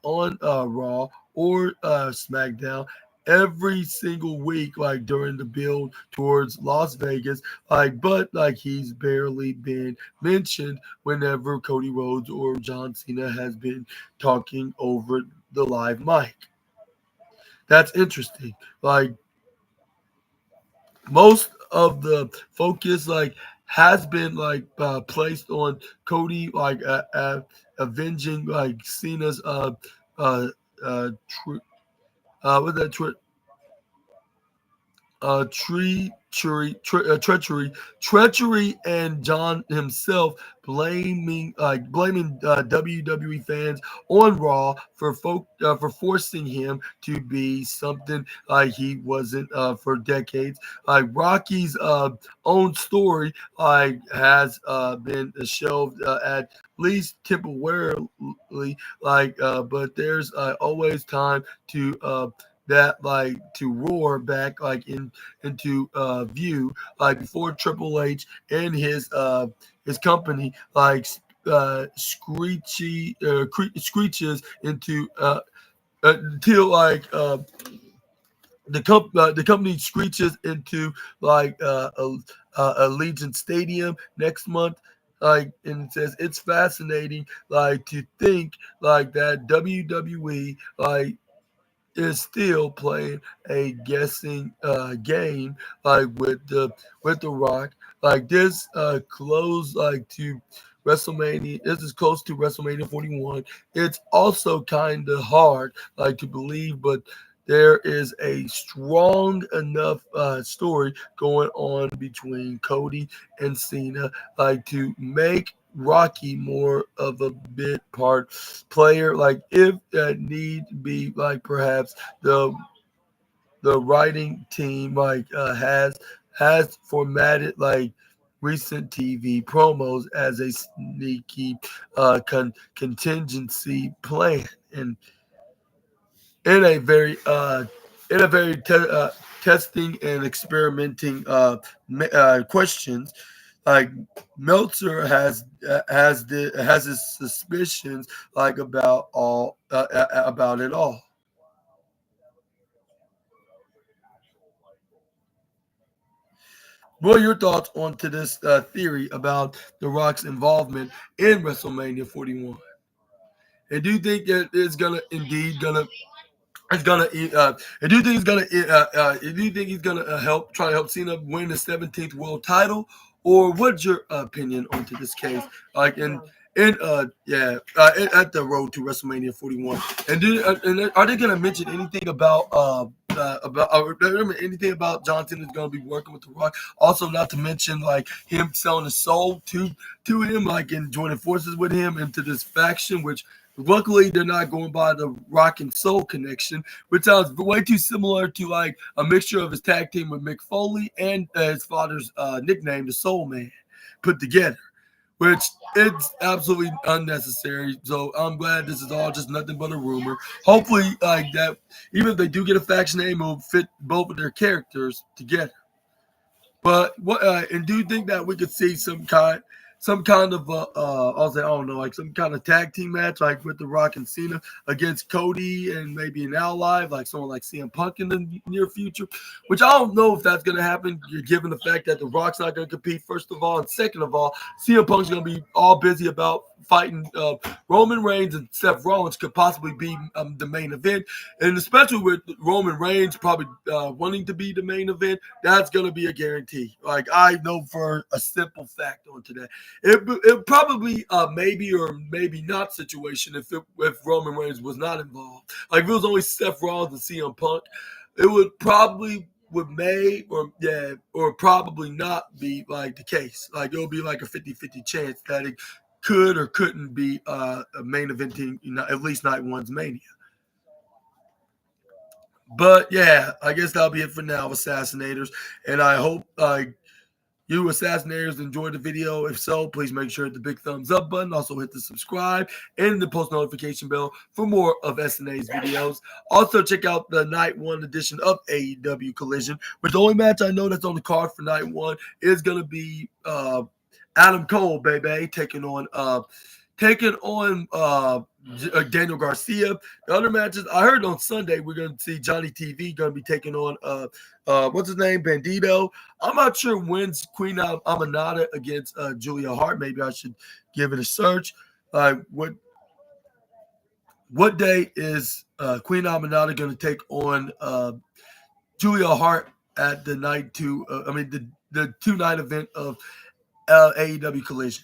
on Raw or SmackDown every single week, during the build towards Las Vegas. But he's barely been mentioned whenever Cody Rhodes or John Cena has been talking over the live mic. That's interesting. Most of the focus has been placed on Cody avenging Cena's uh tr- what that treachery, and John himself blaming WWE fans on Raw for forcing him to be something he wasn't for decades. Rocky's own story has been shelved at least temporarily. But there's always time to to roar back into view before Triple H and his company screeches into until the company screeches into Allegiant Stadium next month. And it says it's fascinating to think that WWE is still playing a guessing game with the Rock. This close to WrestleMania. This is close to WrestleMania 41. It's also kind of hard to believe, but there is a strong enough story going on between Cody and Cena to make Rocky more of a bit part player. If need be, perhaps the writing team has formatted recent TV promos as a sneaky contingency plan, and in a very testing and experimenting questions. Like Meltzer has his suspicions about it all. What are your thoughts on to this theory about The Rock's involvement in WrestleMania 41? And do you think that it's gonna indeed gonna it's gonna and do you think he's gonna do you think he's gonna help try to help Cena win the 17th world title, or what's your opinion onto this case? Like at the road to WrestleMania 41, and are they gonna mention anything remember anything about John Cena is gonna be working with The Rock? Also, not to mention like him selling his soul to him, like and joining forces with him into this faction, which. Luckily, they're not going by the Rock and Soul connection, which sounds way too similar to like a mixture of his tag team with Mick Foley and his father's nickname, the Soul Man, put together, which it's absolutely unnecessary. So I'm glad this is all just nothing but a rumor. Hopefully, like that, even if they do get a faction name, it will fit both of their characters together. But what and do you think that we could see some kind of I'll say I don't know, like some kind of tag team match like with The Rock and Cena against Cody and maybe an ally like someone like CM Punk in the near future, which I don't know if that's gonna happen given the fact that The Rock's not gonna compete first of all, and second of all, CM Punk's gonna be all busy about fighting Roman Reigns, and Seth Rollins could possibly be the main event, and especially with Roman Reigns probably wanting to be the main event, that's gonna be a guarantee. Like I know for a simple fact onto that. It probably maybe or maybe not situation if Roman Reigns was not involved. Like if it was only Seth Rollins and CM Punk, it would probably or probably not be like the case. Like it would be like a 50-50 chance that it could or couldn't be a main eventing, at least night one's Mania. But yeah, I guess that'll be it for now, Assassinators. And I hope you assassinators enjoyed the video. If so, please make sure to hit the big thumbs up button. Also hit the subscribe and the post notification bell for more of SNA's videos. Also check out the night one edition of AEW Collision, which the only match I know that's on the card for night one is gonna be Adam Cole, baby, taking on Daniel Garcia. The other matches I heard on Sunday we're going to see Johnny TV going to be taking on what's his name, Bandito. I'm not sure when's Queen Aminata against Julia Hart. Maybe I should give it a search. What day is Queen Aminata going to take on Julia Hart at the night two? The 2-night event of AEW Collision.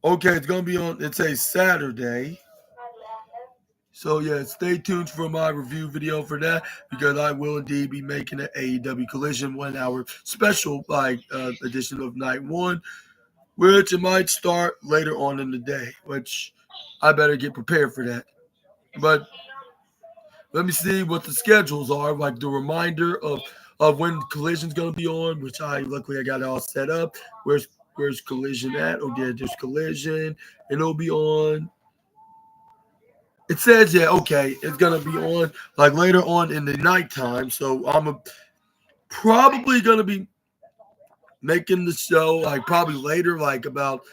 Okay, it's gonna be on. It's a Saturday. So yeah, stay tuned for my review video for that because I will indeed be making an AEW Collision 1 hour special edition of night one, which it might start later on in the day, which I better get prepared for that. But let me see what the schedules are, like the reminder of when Collision's gonna be on, which luckily I got it all set up. Where's Collision at? Oh yeah, there's Collision, and it'll be on. It says yeah, okay, it's gonna be on like later on in the nighttime. So probably gonna be making the show like probably later, like about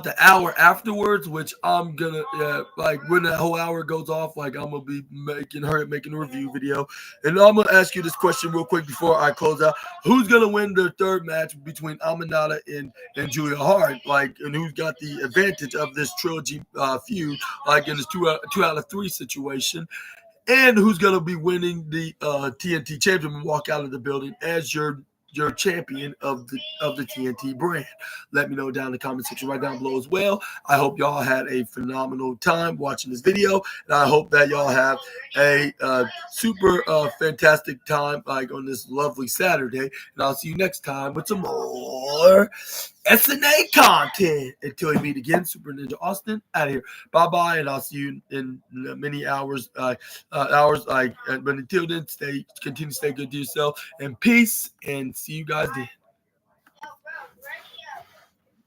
the hour afterwards, which I'm gonna like when that whole hour goes off, like I'm gonna be making a review video, and I'm gonna ask you this question real quick before I close out: who's gonna win the third match between Aminata and Julia Hart? Like, and who's got the advantage of this trilogy feud? Like in this two out of three situation, and who's going to be winning the TNT championship and walk out of the building as your champion of the TNT brand. Let me know down in the comment section right down below as well. I hope y'all had a phenomenal time watching this video, and I hope that y'all have a super fantastic time like on this lovely Saturday. And I'll see you next time with some more SNA content. Until we meet again, Super Ninja Austin out of here. Bye bye, and I'll see you in many hours. But until then, continue to stay good to yourself, and peace. And see you guys then.